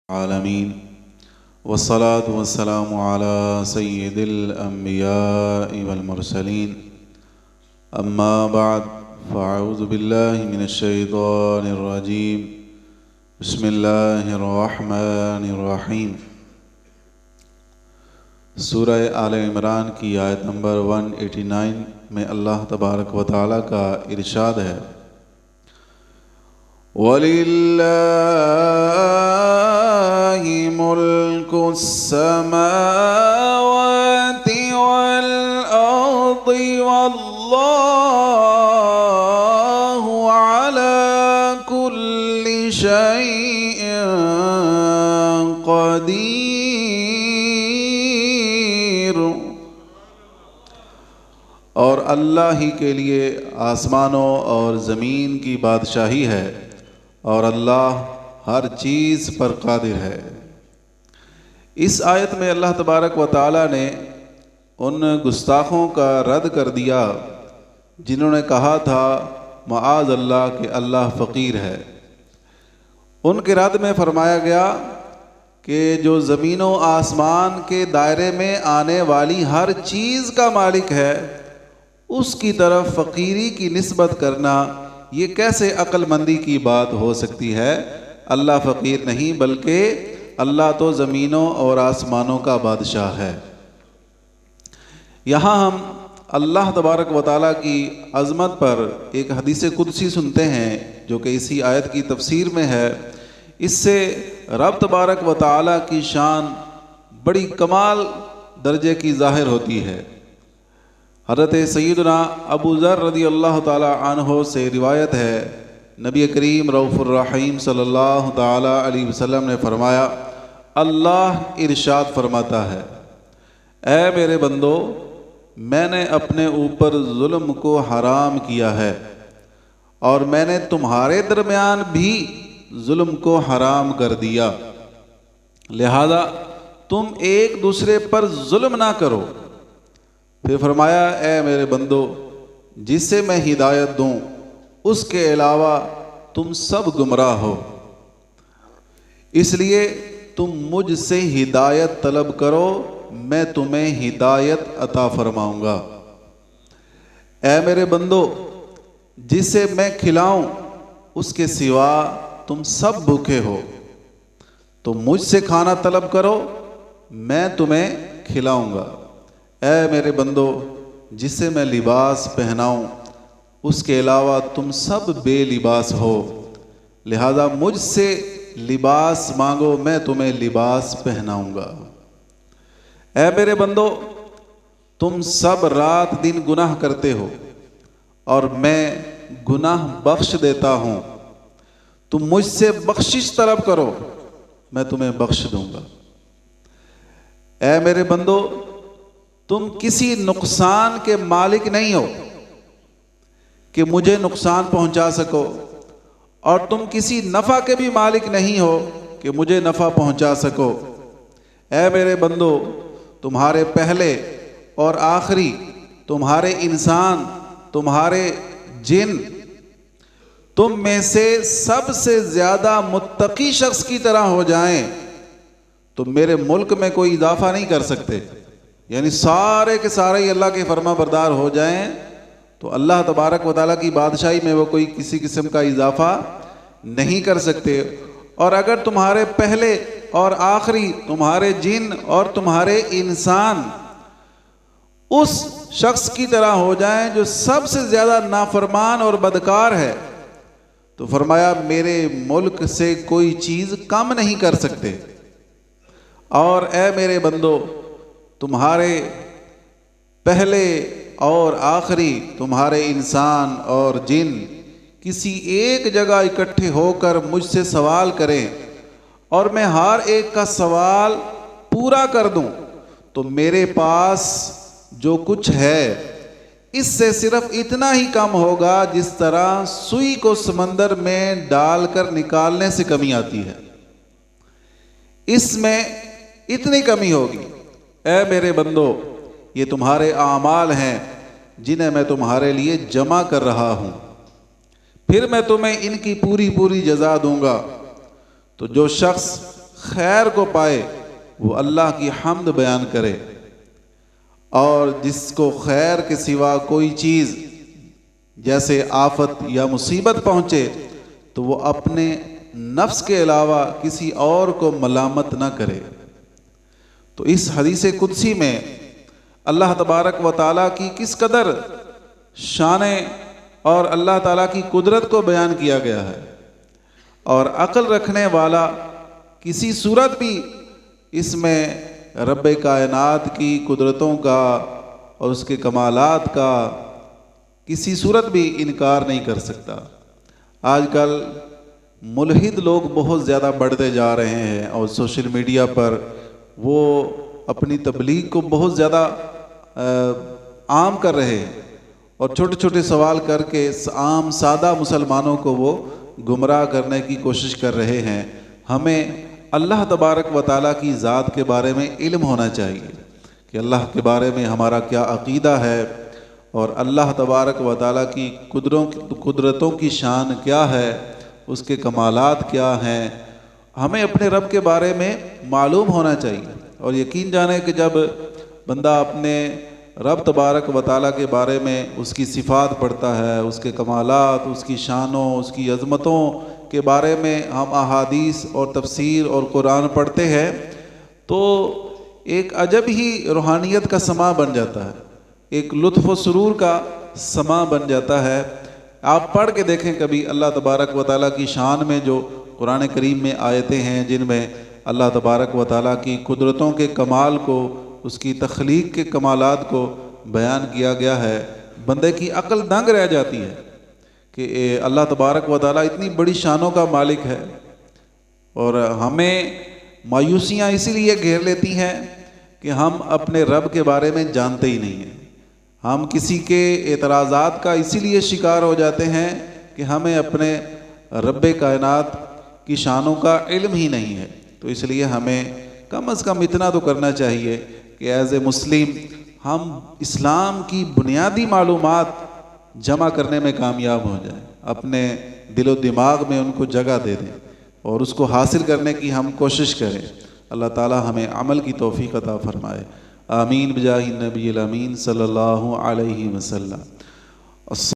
العالمین والصلاة والسلام على سید الانبیاء والمرسلین اما بعد فاعوذ باللہ من الشیطان الرجیم بسم اللہ الرحمن الرحیم۔ سورہ آل عمران کی آیت نمبر 189 میں اللہ تبارک و تعالیٰ کا ارشاد ہے وَلِلَّهِ مُلْكُ السَّمَاوَاتِ وَالْأَرْضِ وَاللَّهُ عَلَى كُلِّ شَيْءٍ قَدِيرٌ۔ اور اللہ ہی کے لیے آسمانوں اور زمین کی بادشاہی ہے اور اللہ ہر چیز پر قادر ہے۔ اس آیت میں اللہ تبارک و تعالیٰ نے ان گستاخوں کا رد کر دیا جنہوں نے کہا تھا معاذ اللہ کہ اللہ فقیر ہے۔ ان کے رد میں فرمایا گیا کہ جو زمین و آسمان کے دائرے میں آنے والی ہر چیز کا مالک ہے اس کی طرف فقیری کی نسبت کرنا یہ کیسے عقل مندی کی بات ہو سکتی ہے؟ اللہ فقیر نہیں بلکہ اللہ تو زمینوں اور آسمانوں کا بادشاہ ہے۔ یہاں ہم اللہ تبارک و تعالیٰ کی عظمت پر ایک حدیث قدسی سنتے ہیں جو کہ اسی آیت کی تفسیر میں ہے۔ اس سے رب تبارک و تعالیٰ کی شان بڑی کمال درجے کی ظاہر ہوتی ہے۔ حضرت سیدنا ابو ذر رضی اللہ تعالی عنہ سے روایت ہے، نبی کریم رؤوف الرحیم صلی اللہ تعالی علیہ وسلم نے فرمایا، اللہ ارشاد فرماتا ہے، اے میرے بندو، میں نے اپنے اوپر ظلم کو حرام کیا ہے اور میں نے تمہارے درمیان بھی ظلم کو حرام کر دیا، لہذا تم ایک دوسرے پر ظلم نہ کرو۔ پھر فرمایا، اے میرے بندو، جسے میں ہدایت دوں اس کے علاوہ تم سب گمراہ ہو، اس لیے تم مجھ سے ہدایت طلب کرو، میں تمہیں ہدایت عطا فرماؤں گا۔ اے میرے بندو، جسے میں کھلاؤں اس کے سوا تم سب بھوکے ہو، تو مجھ سے کھانا طلب کرو، میں تمہیں کھلاؤں گا۔ اے میرے بندو، جسے میں لباس پہناؤں اس کے علاوہ تم سب بے لباس ہو، لہذا مجھ سے لباس مانگو، میں تمہیں لباس پہناؤں گا۔ اے میرے بندو، تم سب رات دن گناہ کرتے ہو اور میں گناہ بخش دیتا ہوں، تم مجھ سے بخشش طلب کرو، میں تمہیں بخش دوں گا۔ اے میرے بندو، تم کسی نقصان کے مالک نہیں ہو کہ مجھے نقصان پہنچا سکو، اور تم کسی نفع کے بھی مالک نہیں ہو کہ مجھے نفع پہنچا سکو۔ اے میرے بندو، تمہارے پہلے اور آخری، تمہارے انسان، تمہارے جن، تم میں سے سب سے زیادہ متقی شخص کی طرح ہو جائیں تو میرے ملک میں کوئی اضافہ نہیں کر سکتے، یعنی سارے کے سارے ہی اللہ کے فرما بردار ہو جائیں تو اللہ تبارک و تعالیٰ کی بادشاہی میں وہ کوئی کسی قسم کا اضافہ نہیں کر سکتے۔ اور اگر تمہارے پہلے اور آخری، تمہارے جن اور تمہارے انسان اس شخص کی طرح ہو جائیں جو سب سے زیادہ نافرمان اور بدکار ہے تو فرمایا میرے ملک سے کوئی چیز کم نہیں کر سکتے۔ اور اے میرے بندو، تمہارے پہلے اور آخری، تمہارے انسان اور جن کسی ایک جگہ اکٹھے ہو کر مجھ سے سوال کریں اور میں ہر ایک کا سوال پورا کر دوں تو میرے پاس جو کچھ ہے اس سے صرف اتنا ہی کم ہوگا جس طرح سوئی کو سمندر میں ڈال کر نکالنے سے کمی آتی ہے، اس میں اتنی کمی ہوگی۔ اے میرے بندو، یہ تمہارے اعمال ہیں جنہیں میں تمہارے لیے جمع کر رہا ہوں، پھر میں تمہیں ان کی پوری جزا دوں گا۔ تو جو شخص خیر کو پائے وہ اللہ کی حمد بیان کرے، اور جس کو خیر کے سوا کوئی چیز جیسے آفت یا مصیبت پہنچے تو وہ اپنے نفس کے علاوہ کسی اور کو ملامت نہ کرے۔ تو اس حدیث قدسی میں اللہ تبارک و تعالیٰ کی کس قدر شان اور اللہ تعالیٰ کی قدرت کو بیان کیا گیا ہے، اور عقل رکھنے والا کسی صورت بھی اس میں رب کائنات کی قدرتوں کا اور اس کے کمالات کا کسی صورت بھی انکار نہیں کر سکتا۔ آج کل ملحد لوگ بہت زیادہ بڑھتے جا رہے ہیں، اور سوشل میڈیا پر وہ اپنی تبلیغ کو بہت زیادہ عام کر رہے ہیں، اور چھوٹے چھوٹے سوال کر کے عام سادہ مسلمانوں کو وہ گمراہ کرنے کی کوشش کر رہے ہیں۔ ہمیں اللہ تبارک و تعالیٰ کی ذات کے بارے میں علم ہونا چاہیے کہ اللہ کے بارے میں ہمارا کیا عقیدہ ہے، اور اللہ تبارک و تعالیٰ کی قدرتوں کی شان کیا ہے، اس کے کمالات کیا ہیں، ہمیں اپنے رب کے بارے میں معلوم ہونا چاہیے۔ اور یقین جانے کہ جب بندہ اپنے رب تبارک و تعالیٰ کے بارے میں اس کی صفات پڑھتا ہے، اس کے کمالات، اس کی شانوں، اس کی عظمتوں کے بارے میں ہم احادیث اور تفسیر اور قرآن پڑھتے ہیں، تو ایک عجب ہی روحانیت کا سماں بن جاتا ہے، ایک لطف و سرور کا سماں بن جاتا ہے۔ آپ پڑھ کے دیکھیں کبھی اللہ تبارک و تعالیٰ کی شان میں جو قرآن کریم میں آیتیں ہیں جن میں اللہ تبارک و تعالیٰ کی قدرتوں کے کمال کو، اس کی تخلیق کے کمالات کو بیان کیا گیا ہے، بندے کی عقل دنگ رہ جاتی ہے کہ اللہ تبارک و تعالیٰ اتنی بڑی شانوں کا مالک ہے، اور ہمیں مایوسیاں اسی لیے گھیر لیتی ہیں کہ ہم اپنے رب کے بارے میں جانتے ہی نہیں ہیں۔ ہم کسی کے اعتراضات کا اسی لیے شکار ہو جاتے ہیں کہ ہمیں اپنے رب کائنات کی شانوں کا علم ہی نہیں ہے۔ تو اس لیے ہمیں کم از کم اتنا تو کرنا چاہیے کہ ایز اے مسلم ہم اسلام کی بنیادی معلومات جمع کرنے میں کامیاب ہو جائیں، اپنے دل و دماغ میں ان کو جگہ دے دیں اور اس کو حاصل کرنے کی ہم کوشش کریں۔ اللہ تعالی ہمیں عمل کی توفیق عطا فرمائے، آمین بجاہ النبی الامین صلی اللہ علیہ وسلم۔